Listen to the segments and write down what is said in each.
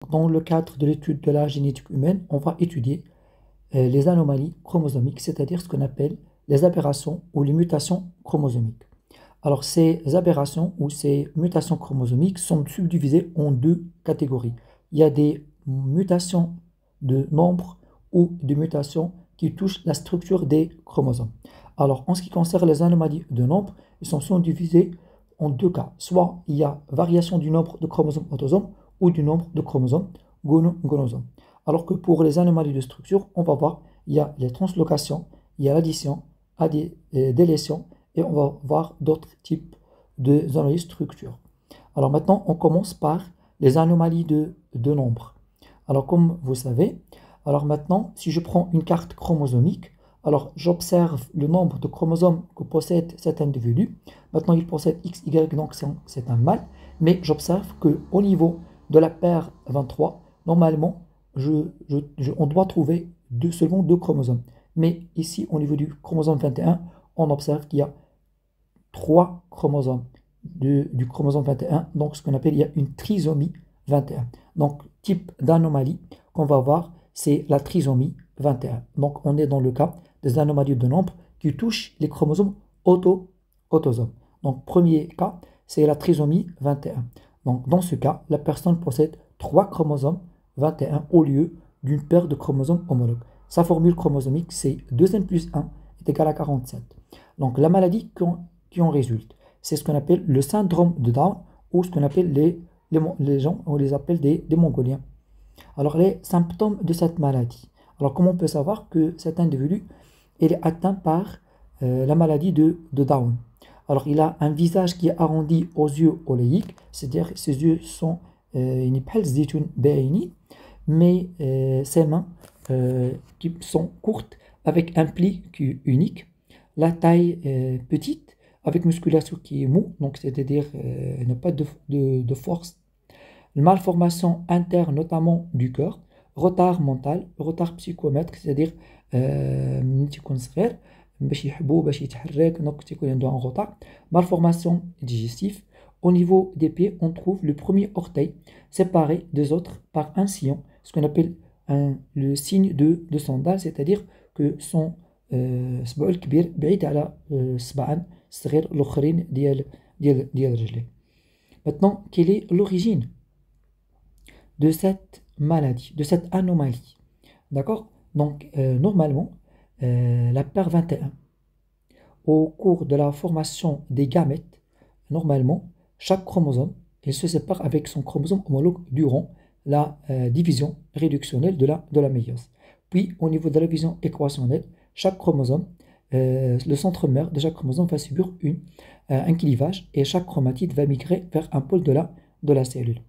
Dans le cadre de l'étude de la génétique humaine, on va étudier les anomalies chromosomiques, c'est-à-dire ce qu'on appelle les aberrations ou les mutations chromosomiques. Alors, ces aberrations ou ces mutations chromosomiques sont subdivisées en deux catégories. Il y a des mutations de nombre ou des mutations qui touchent la structure des chromosomes. Alors, en ce qui concerne les anomalies de nombre, ils sont subdivisés en deux cas. Soit il y a variation du nombre de chromosomes autosomes ou du nombre de chromosomes gonosomes. Alors que pour les anomalies de structure, on va voir, il y a les translocations, il y a l'addition, délétion, et on va voir d'autres types d'anomalies de structure. Alors maintenant, on commence par les anomalies de nombre. Alors comme vous savez, alors maintenant, si je prends une carte chromosomique, alors j'observe le nombre de chromosomes que possède cet individu. Maintenant, il possède XY, donc c'est un mâle, mais j'observe qu'au niveau de la paire 23, normalement, on doit trouver seulement deux chromosomes. Mais ici, au niveau du chromosome 21, on observe qu'il y a trois chromosomes du chromosome 21, donc ce qu'on appelle, il y a une trisomie 21. Donc, type d'anomalie qu'on va voir, c'est la trisomie 21. Donc, on est dans le cas des anomalies de nombre qui touchent les chromosomes autosomes. Donc, premier cas, c'est la trisomie 21. Donc, dans ce cas, la personne possède trois chromosomes 21 au lieu d'une paire de chromosomes homologues. Sa formule chromosomique, c'est 2n plus 1 est égal à 47. Donc, la maladie qui en résulte, c'est ce qu'on appelle le syndrome de Down ou ce qu'on appelle les gens, on les appelle des Mongoliens. Alors, les symptômes de cette maladie. Alors, comment on peut savoir que cet individu est atteint par la maladie de Down? Alors, il a un visage qui est arrondi aux yeux oléiques, c'est-à-dire ses yeux sont mais ses mains qui sont courtes avec un pli qui est unique, la taille petite avec musculature qui est mou, donc c'est-à-dire n'a pas de force, malformation interne notamment du cœur, retard mental, retard psychométrique, c'est-à-dire malformation digestive. Au niveau des pieds, on trouve le premier orteil séparé des autres par un sillon, ce qu'on appelle le signe de sandale, c'est-à-dire que son صباعو الكبير بعيد على الصباعان الصغير الاخرين ديال رجليه. Maintenant, quelle est l'origine de cette maladie, de cette anomalie? D'accord? Donc, normalement, la paire 21, au cours de la formation des gamètes, normalement, chaque chromosome, il se sépare avec son chromosome homologue durant la division réductionnelle de la méiose. Puis, au niveau de la division équationnelle, chaque chromosome, le centre-mère de chaque chromosome va subir un clivage et chaque chromatide va migrer vers un pôle de la cellule.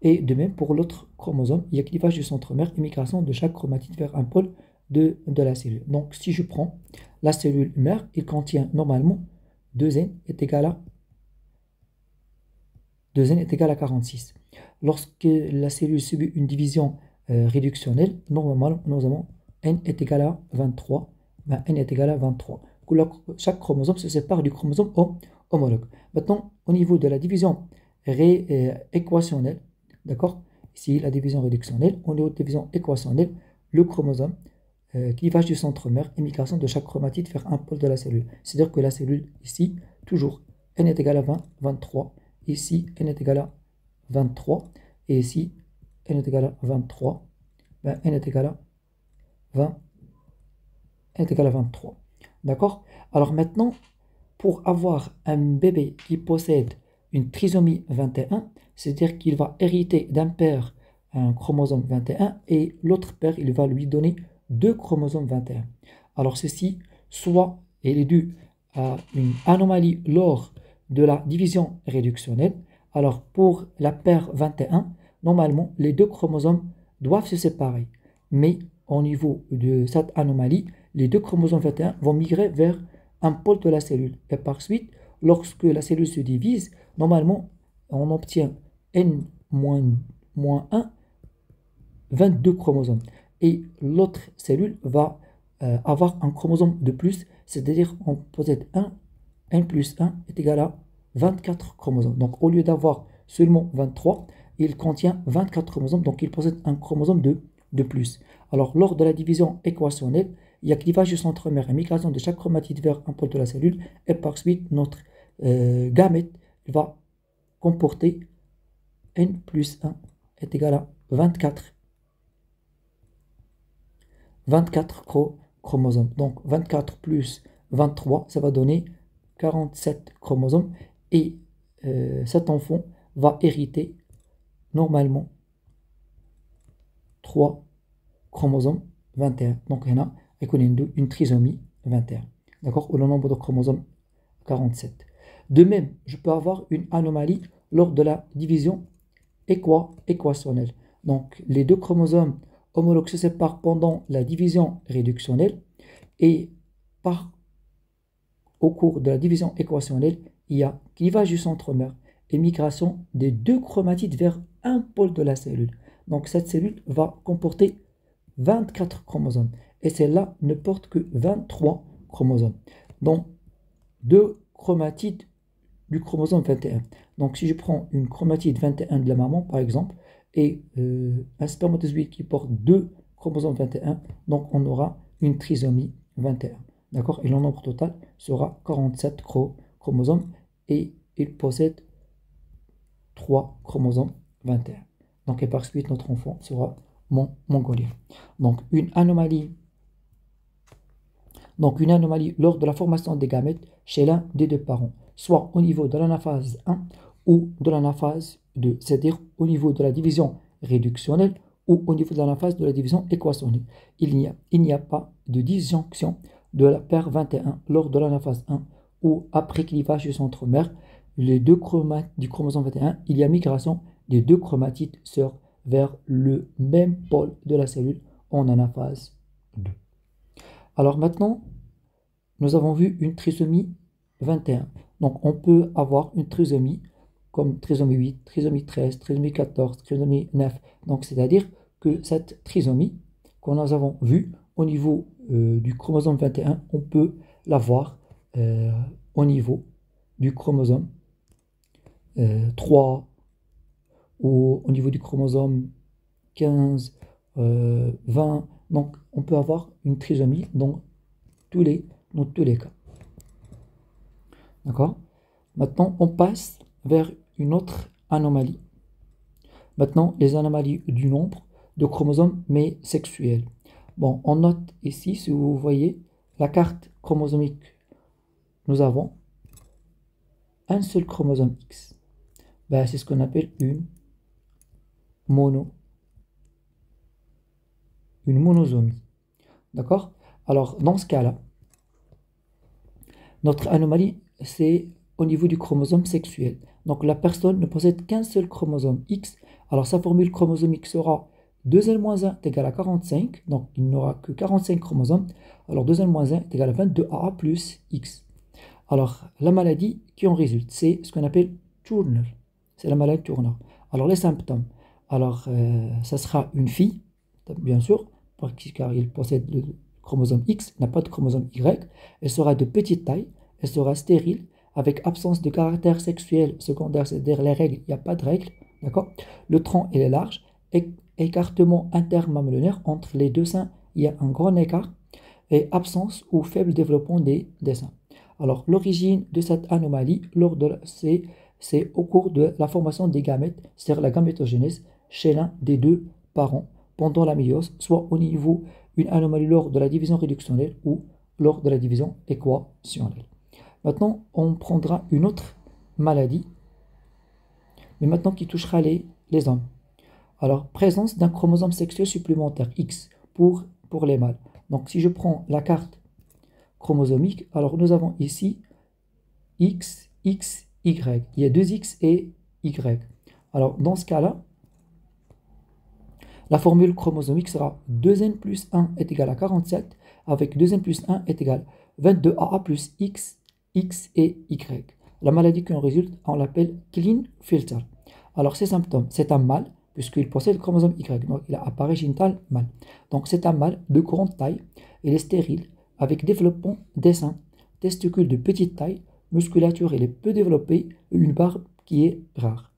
Et de même, pour l'autre chromosome, il y a clivage du centre-mère et migration de chaque chromatide vers un pôle de la cellule. Donc, si je prends la cellule mère, il contient normalement 2n est égal à 46. Lorsque la cellule subit une division réductionnelle, normalement, nous avons n est égal à 23. Ben, n est égal à 23. Chaque chromosome se sépare du chromosome homologue. Maintenant, au niveau de la division équationnelle, d'accord? Ici, la division réductionnelle. Au niveau de la division équationnelle, le chromosome, clivage du centre-mère et migration de chaque chromatide vers un pôle de la cellule. C'est-à-dire que la cellule, ici, toujours, n est égal à 20, 23. Ici, n est égal à 23. Et ici, n est égal à 23. Ben, n est égal à 20. Est égal à 23. D'accord? Alors maintenant, pour avoir un bébé qui possède une trisomie 21, c'est-à-dire qu'il va hériter d'un père un chromosome 21 et l'autre père, il va lui donner deux chromosomes 21. Alors ceci, soit il est dû à une anomalie lors de la division réductionnelle. Alors pour la paire 21, normalement, les deux chromosomes doivent se séparer. Mais au niveau de cette anomalie, les deux chromosomes 21 vont migrer vers un pôle de la cellule. Et par suite, lorsque la cellule se divise, normalement, on obtient n-1, 22 chromosomes. Et l'autre cellule va avoir un chromosome de plus, c'est-à-dire on possède n plus 1 est égal à 24 chromosomes. Donc au lieu d'avoir seulement 23, il contient 24 chromosomes, donc il possède un chromosome de plus. Alors, lors de la division équationnelle, il y a clivage du centromère et migration de chaque chromatide vers un pôle de la cellule, et par suite, notre gamète va comporter n plus 1 est égal à 24 chromosomes. Donc 24 plus 23, ça va donner 47 chromosomes. Et cet enfant va hériter normalement 3 chromosomes 21. Donc il y en a une trisomie 21. D'accord? Ou le nombre de chromosomes 47. De même, je peux avoir une anomalie lors de la division équationnelle. Donc les deux chromosomes homologues se séparent pendant la division réductionnelle et au cours de la division équationnelle, il y a clivage du centromère et migration des deux chromatides vers un pôle de la cellule. Donc cette cellule va comporter 24 chromosomes et celle-là ne porte que 23 chromosomes. Donc deux chromatides du chromosome 21. Donc si je prends une chromatide 21 de la maman par exemple et un spermatozoïde qui porte deux chromosomes 21, donc on aura une trisomie 21. D'accord? Et le nombre total sera 47 chromosomes et il possède 3 chromosomes 21. Donc et par suite notre enfant sera mongolien. Donc une anomalie lors de la formation des gamètes chez l'un des deux parents, soit au niveau de l'anaphase 1 ou de l'anaphase 2, c'est-à-dire au niveau de la division réductionnelle ou au niveau de l'anaphase de la division équationnelle. Il n'y a pas de disjonction de la paire 21 lors de l'anaphase 1 ou après clivage du centromère, les deux chromates du chromosome 21, il y a migration des deux chromatides sœurs vers le même pôle de la cellule en anaphase 2. Alors maintenant, nous avons vu une trisomie 21. Donc on peut avoir une trisomie comme trisomie 8, trisomie 13, trisomie 14, trisomie 9. Donc c'est-à-dire que cette trisomie qu'on nous avons vue au niveau du chromosome 21, on peut l'avoir au niveau du chromosome 3 ou au niveau du chromosome 15, 20. Donc on peut avoir une trisomie dans tous les cas. D'accord? Maintenant, on passe vers une autre anomalie. Maintenant, les anomalies du nombre de chromosomes, mais sexuels. Bon, on note ici, si vous voyez, la carte chromosomique. Nous avons un seul chromosome X. Ben, c'est ce qu'on appelle une monosomie. D'accord? Alors, dans ce cas-là, notre anomalie, c'est au niveau du chromosome sexuel. Donc la personne ne possède qu'un seul chromosome X. Alors sa formule chromosomique sera 2L-1 est égal à 45. Donc il n'aura que 45 chromosomes. Alors 2L-1 est égal à 22A plus X. Alors la maladie qui en résulte, c'est ce qu'on appelle Turner. C'est la maladie Turner. Alors les symptômes. Alors ça sera une fille, bien sûr, car il possède le chromosome X, n'a pas de chromosome Y. Elle sera de petite taille, elle sera stérile, avec absence de caractère sexuel secondaire, c'est-à-dire les règles, il n'y a pas de règles, d'accord? Le tronc, il est large, écartement intermamelonnaire entre les deux seins, il y a un grand écart, et absence ou faible développement des seins. Alors, l'origine de cette anomalie, c'est au cours de la formation des gamètes, c'est-à-dire la gamétogenèse, chez l'un des deux parents, pendant la méiose, soit au niveau une anomalie lors de la division réductionnelle ou lors de la division équationnelle. Maintenant, on prendra une autre maladie, mais maintenant qui touchera les hommes. Alors, présence d'un chromosome sexuel supplémentaire X pour les mâles. Donc, si je prends la carte chromosomique, alors nous avons ici X, X, Y. Il y a deux X et Y. Alors, dans ce cas-là, la formule chromosomique sera 2N plus 1 est égal à 47, avec 2N plus 1 est égal à 22AA plus X, X et Y. La maladie qui en résulte, on l'appelle Klinefelter. Alors, ces symptômes, c'est un mâle, puisqu'il possède le chromosome Y, donc il a appareil génital mâle. Donc, c'est un mâle de grande taille, il est stérile, avec développement des seins, testicules de petite taille, musculature il est peu développée et une barbe qui est rare.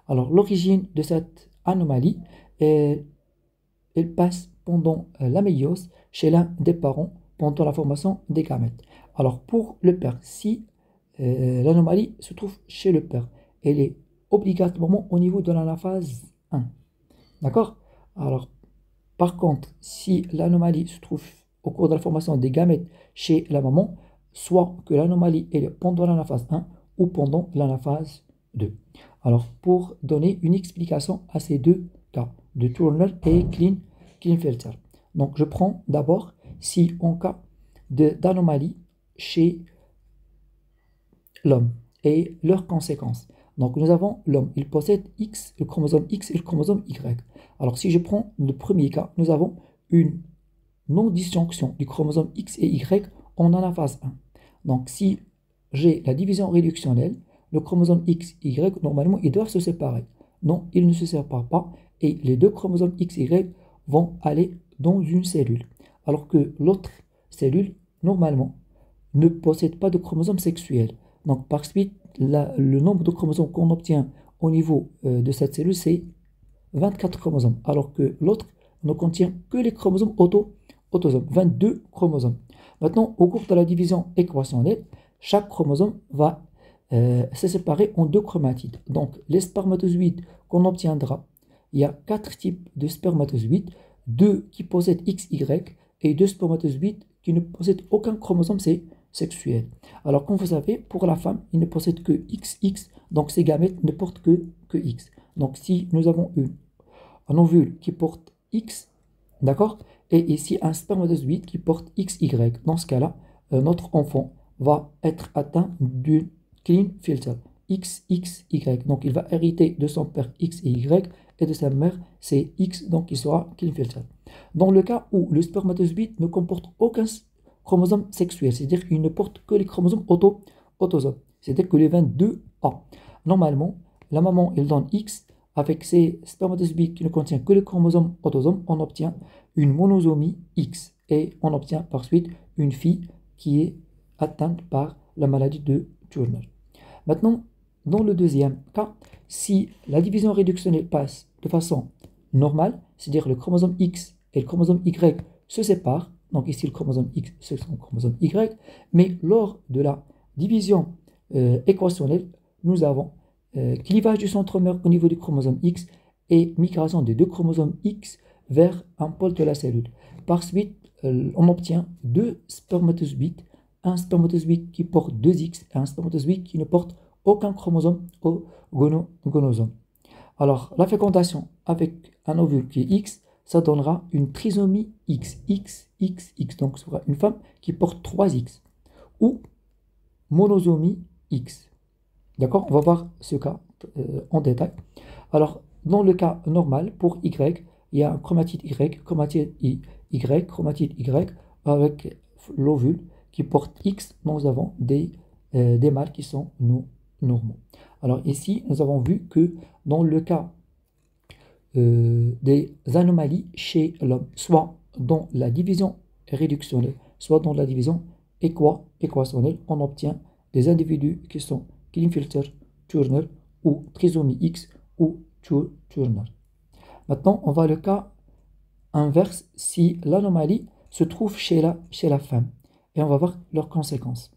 Alors, l'origine de cette anomalie, elle passe pendant la méiose chez l'un des parents pendant la formation des gamètes. Alors, pour le père, si l'anomalie se trouve chez le père, elle est obligatoirement au niveau de l'anaphase 1. D'accord? Alors, par contre, si l'anomalie se trouve au cours de la formation des gamètes chez la maman, soit que l'anomalie est pendant l'anaphase 1 ou pendant l'anaphase 2. Alors, pour donner une explication à ces deux cas, de Turner et Klinefelter. Donc, je prends d'abord si en cas d'anomalie chez l'homme et leurs conséquences. Donc, nous avons l'homme, il possède X, le chromosome X et le chromosome Y. Alors, si je prends le premier cas, nous avons une non-disjonction du chromosome X et Y en anaphase 1. Donc, si j'ai la division réductionnelle, le chromosome X et Y, normalement, ils doivent se séparer. Non, ils ne se séparent pas et les deux chromosomes X et Y vont aller dans une cellule. Alors que l'autre cellule, normalement, ne possède pas de chromosome sexuel. Donc, par suite, le nombre de chromosomes qu'on obtient au niveau de cette cellule, c'est 24 chromosomes, alors que l'autre ne contient que les chromosomes autosomes, 22 chromosomes. Maintenant, au cours de la division équationnelle, chaque chromosome va se séparer en deux chromatides. Donc, les spermatozoïdes qu'on obtiendra, il y a 4 types de spermatozoïdes, 2 qui possèdent XY et 2 spermatozoïdes qui ne possèdent aucun chromosome sexuel. Alors, comme vous savez, pour la femme, il ne possède que XX, donc ses gamètes ne portent que X. Donc, si nous avons un ovule qui porte X, d'accord, et ici un spermatozoïde qui porte XY, dans ce cas-là, notre enfant va être atteint d'une Klinefelter, XXY. Donc, il va hériter de son père X et Y, et de sa mère, c'est X, donc il sera Klinefelter. Dans le cas où le spermatozoïde ne comporte aucun chromosome sexuel, c'est-à-dire qu'il ne porte que les chromosomes autosomes, c'est-à-dire que les 22A. Normalement, la maman, elle donne X, avec ces spermatozoïdes qui ne contiennent que les chromosomes autosomes, on obtient une monosomie X, et on obtient par suite une fille qui est atteinte par la maladie de Turner. Maintenant, dans le deuxième cas, si la division réductionnelle passe de façon normale, c'est-à-dire le chromosome X et le chromosome Y se séparent, donc ici le chromosome X, c'est le chromosome Y, mais lors de la division équationnelle, nous avons clivage du centromère au niveau du chromosome X et migration des deux chromosomes X vers un pôle de la cellule. Par suite, on obtient deux spermatozoïdes, un spermatozoïde qui porte 2X et un spermatozoïde qui ne porte aucun chromosome au gonosome. Alors, la fécondation avec un ovule qui est X, ça donnera une trisomie X, XXX, donc ce sera une femme qui porte 3X, ou monosomie X. D'accord? On va voir ce cas en détail. Alors, dans le cas normal, pour Y, il y a un chromatide Y, chromatide Y, chromatide Y, avec l'ovule qui porte X, nous avons des mâles qui sont normaux. Alors ici, nous avons vu que dans le cas des anomalies chez l'homme, soit dans la division réductionnelle, soit dans la division équationnelle, on obtient des individus qui sont Klinefelter, Turner ou trisomie X ou Turner. Maintenant, on va le cas inverse si l'anomalie se trouve chez la femme et on va voir leurs conséquences.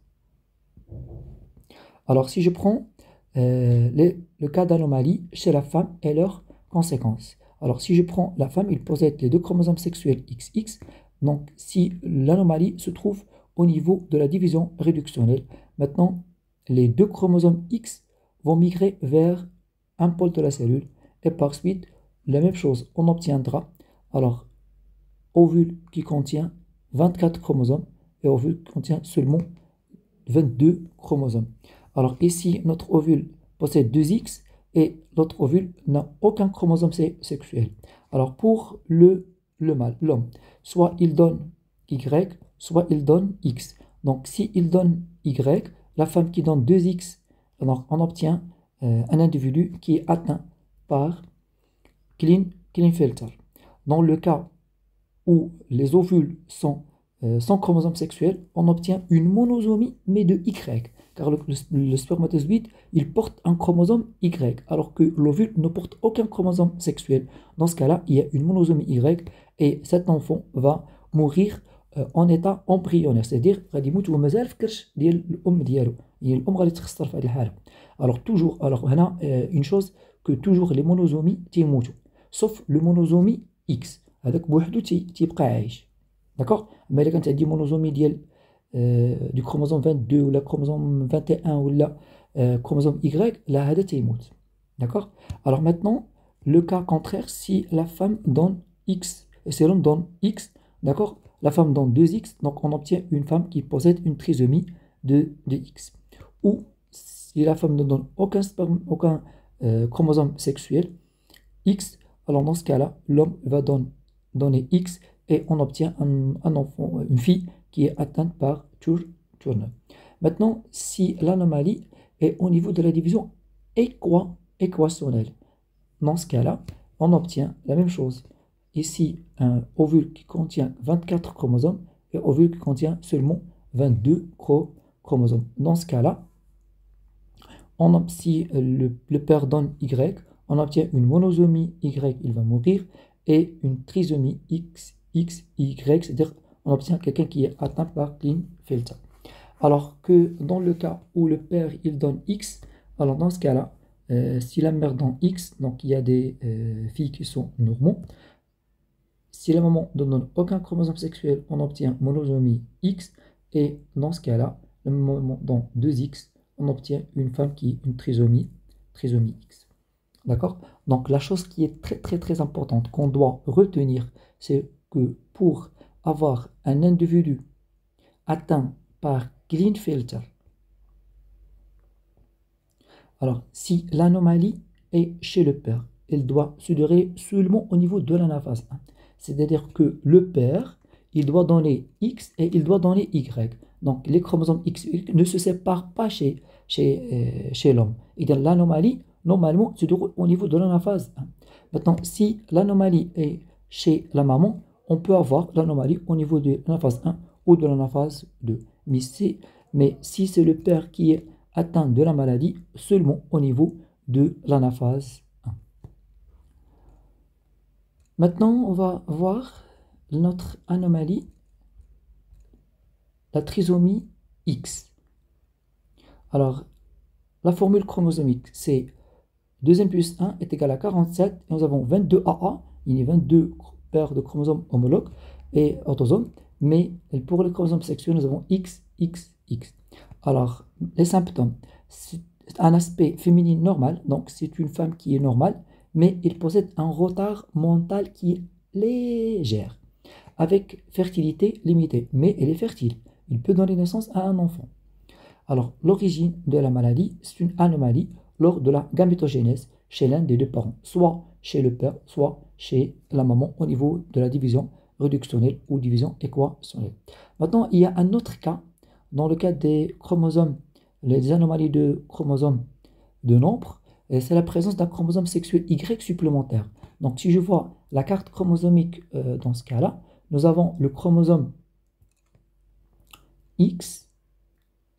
Alors, si je prends le cas d'anomalie chez la femme et leurs conséquences. Alors, si je prends la femme, il possède les deux chromosomes sexuels XX. Donc, si l'anomalie se trouve au niveau de la division réductionnelle, maintenant, les deux chromosomes X vont migrer vers un pôle de la cellule et par suite, la même chose, on obtiendra alors ovule qui contient 24 chromosomes et ovule qui contient seulement 22 chromosomes. Alors ici, notre ovule possède 2X et l'autre ovule n'a aucun chromosome sexuel. Alors pour le mâle, l'homme, soit il donne Y, soit il donne X. Donc si il donne Y, la femme qui donne 2X, alors on obtient un individu qui est atteint par Klinefelter. Dans le cas où les ovules sont sans chromosome sexuel, on obtient une monosomie mais de Y. car le spermatozoïde, il porte un chromosome Y, alors que l'ovule ne porte aucun chromosome sexuel. Dans ce cas-là, il y a une monosomie Y, et cet enfant va mourir en état embryonnaire, c'est-à-dire غادي يموت ومازال في الكرش ديال الام ديالو، هي الام غادي تخسر في هذه الحاله. Alors toujours, alors هنا une chose que toujours les monosomies تيموتوا sauf le monosomie X هذاك بوحدو تيبقى عايش. D'accord. Mais الا كانت عندي monosomie ديال du chromosome 22 ou la chromosome 21 ou la chromosome Y, là هذا تيموت. D'accord. Alors maintenant le cas contraire, si la femme donne X et si l'homme donne X, d'accord, la femme donne 2X, donc on obtient une femme qui possède une trisomie de X. Ou si la femme ne donne aucun chromosome sexuel X, alors dans ce cas-là, l'homme va donner X et on obtient un enfant, une fille qui est atteinte par Turner. Maintenant, si l'anomalie est au niveau de la division équationnelle, dans ce cas-là, on obtient la même chose. Ici, un ovule qui contient 24 chromosomes et un ovule qui contient seulement 22 chromosomes. Dans ce cas-là, si le père donne Y, on obtient une monosomie Y, il va mourir, et une trisomie XY, c'est-à-dire on obtient quelqu'un qui est atteint par Klinefelter. Alors que dans le cas où le père il donne X, alors dans ce cas-là, si la mère donne X, donc il y a des filles qui sont normaux. Si la maman ne donne aucun chromosome sexuel, on obtient monosomie X. Et dans ce cas-là, la maman donne 2X, on obtient une femme qui est une trisomie X. D'accord? Donc la chose qui est très importante qu'on doit retenir, c'est que pour avoir un individu atteint par Klinefelter, alors si l'anomalie est chez le père, elle doit se dérouler seulement au niveau de l'anaphase 1. C'est-à-dire que le père, il doit donner X et il doit donner Y. Donc les chromosomes X et Y ne se séparent pas chez l'homme. Et donc l'anomalie, normalement, se déroule au niveau de l'anaphase 1. Maintenant, si l'anomalie est chez la maman, on peut avoir l'anomalie au niveau de l'anaphase 1 ou de l'anaphase 2. Mais si c'est le père qui est atteint de la maladie, seulement au niveau de l'anaphase 1. Maintenant, on va voir notre anomalie, la trisomie X. Alors, la formule chromosomique, c'est 2n plus 1 est égal à 47, et nous avons 22 AA, il y a 22 paires de chromosomes homologues et autosomes, mais pour les chromosomes sexuels, nous avons XXX. Alors, les symptômes, c'est un aspect féminin normal, donc c'est une femme qui est normale, mais il possède un retard mental qui est léger, avec fertilité limitée, mais elle est fertile. Il peut donner naissance à un enfant. Alors, l'origine de la maladie, c'est une anomalie lors de la gamétogénèse chez l'un des deux parents, soit chez le père, soit chez la maman au niveau de la division réductionnelle ou division équationnelle. Maintenant, il y a un autre cas, dans le cas des chromosomes, les anomalies de chromosomes de nombre, c'est la présence d'un chromosome sexuel Y supplémentaire. Donc, si je vois la carte chromosomique dans ce cas-là, nous avons le chromosome X,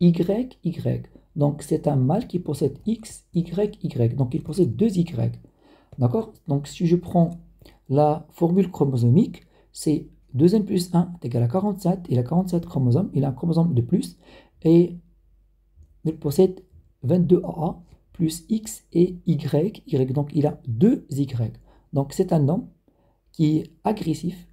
Y, Y. Donc, c'est un mâle qui possède X, Y, Y. Donc, il possède deux Y. D'accord? Donc, si je prends la formule chromosomique, c'est 2n plus 1 est égal à 47. Il a 47 chromosomes. Il a un chromosome de plus. Et il possède 22 AA plus X et Y. Donc, il a deux Y. Donc, c'est un homme qui est agressif,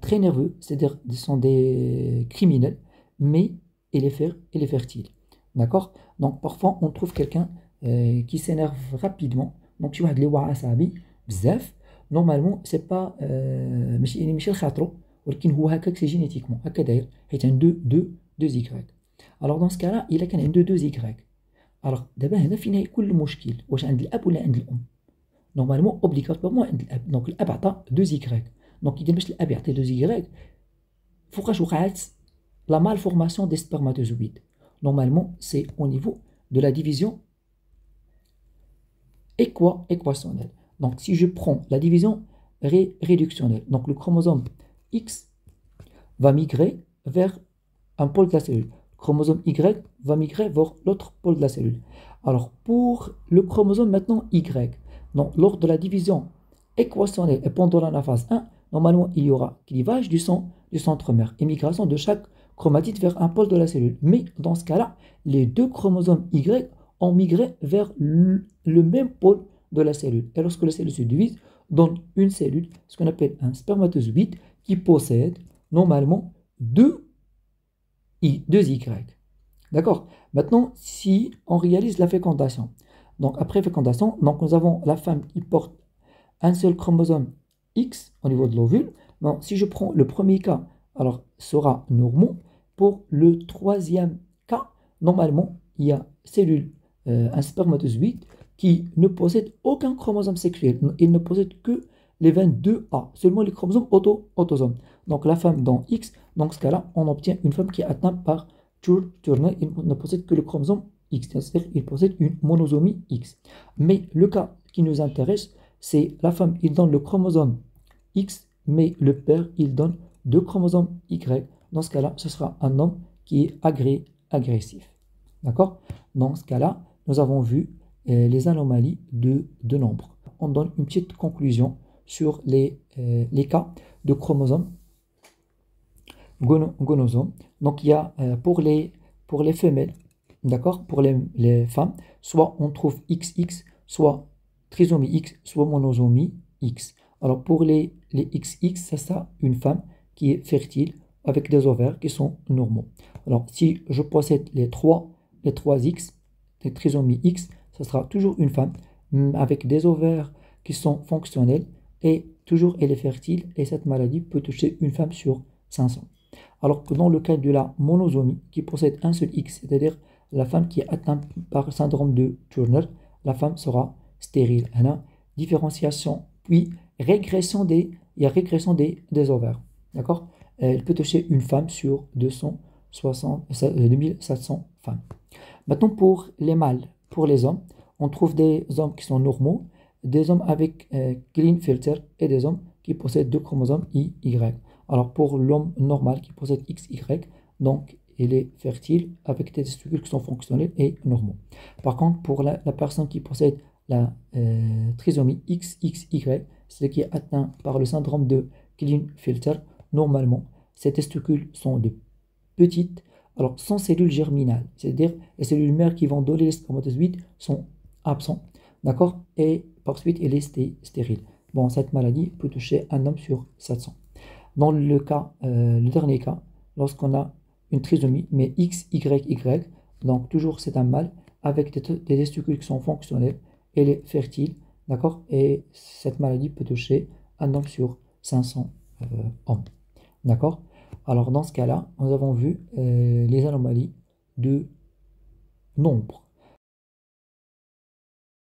très nerveux. C'est-à-dire ce sont des criminels. Mais il est fertile. D'accord? Donc, parfois, on trouve quelqu'un qui s'énerve rapidement. Donc, tu vois, les wa'asabi, bzaf. Normalement, c'est pas ماشي الخاطرو ولكن هو هكاك سي جينيتيكمون هكا داير حيت عنده deux Y. Alors dans ce cas-là, il a كان عنده deux Y. Alors دابا هنا فين يكون المشكل؟ واش عند الاب ولا عند الام؟ نورمالمون اوبليغاتوارمون عند الاب. دونك الاب عطى deux Y. دونك اذا باش الاب يعطي deux Y فوقاش وقعت la malformation des spermatozoïdes. Normalement, c'est au niveau de la division équationnelle. Donc, si je prends la division réductionnelle, donc le chromosome X va migrer vers un pôle de la cellule. chromosome Y va migrer vers l'autre pôle de la cellule. Alors, pour le chromosome maintenant Y, donc, lors de la division équationnelle et pendant l'anaphase 1, normalement, il y aura clivage du centromère et migration de chaque chromatide vers un pôle de la cellule. Mais dans ce cas-là, les deux chromosomes Y ont migré vers le même pôle de la cellule. Et lorsque la cellule se divise, donne une cellule, ce qu'on appelle un spermatozoïde, qui possède normalement deux Y. D'accord? Maintenant, si on réalise la fécondation, donc après fécondation, donc nous avons la femme qui porte un seul chromosome X au niveau de l'ovule. Donc, si je prends le premier cas, alors sera normaux. Pour le troisième cas, normalement, il y a cellule, un spermatozoïde qui ne possède aucun chromosome sexuel. Il ne possède que les 22A, seulement les chromosomes autosomes. Donc la femme dans X, dans ce cas-là, on obtient une femme qui est atteinte par Turner. Il ne possède que le chromosome X, c'est-à-dire qu'il possède une monosomie X. Mais le cas qui nous intéresse, c'est la femme, il donne le chromosome X, mais le père, il donne deux chromosomes Y. Dans ce cas-là, ce sera un homme qui est agressif. D'accord? Dans ce cas-là, nous avons vu les anomalies de nombre. On donne une petite conclusion sur les cas de chromosomes gonosomes. Donc, il y a pour les femelles, d'accord, pour les femmes, soit on trouve XX, soit trisomie X, soit monosomie X. Alors, pour les XX, c'est ça, une femme qui est fertile avec des ovaires qui sont normaux. Alors, si je possède les 3 X, les trisomies X, ce sera toujours une femme avec des ovaires qui sont fonctionnels et toujours elle est fertile et cette maladie peut toucher une femme sur 500. Alors que dans le cas de la monosomie qui possède un seul X, c'est-à-dire la femme qui est atteinte par le syndrome de Turner, la femme sera stérile. Différenciation, puis régression il y a régression des ovaires. D'accord? Elle peut toucher une femme sur 2700 femmes. Maintenant, pour les mâles, pour les hommes, on trouve des hommes qui sont normaux, des hommes avec Klinefelter et des hommes qui possèdent deux chromosomes Y. Alors, pour l'homme normal qui possède XY, donc il est fertile avec des testicules qui sont fonctionnels et normaux. Par contre, pour la personne qui possède la trisomie XXY, c'est qui est atteint par le syndrome de Klinefelter, normalement, ces testicules sont de petites, alors sans cellules germinales, c'est-à-dire les cellules mères qui vont donner les spermatozoïdes sont absents, d'accord, et par suite elle est stérile. Bon, cette maladie peut toucher un homme sur 700. Dans le cas, le dernier cas, lorsqu'on a une trisomie, mais XYY, donc toujours c'est un mâle avec des testicules qui sont fonctionnels, elle est fertile, d'accord, et cette maladie peut toucher un homme sur 500 hommes, d'accord. Alors dans ce cas-là, nous avons vu les anomalies de nombre.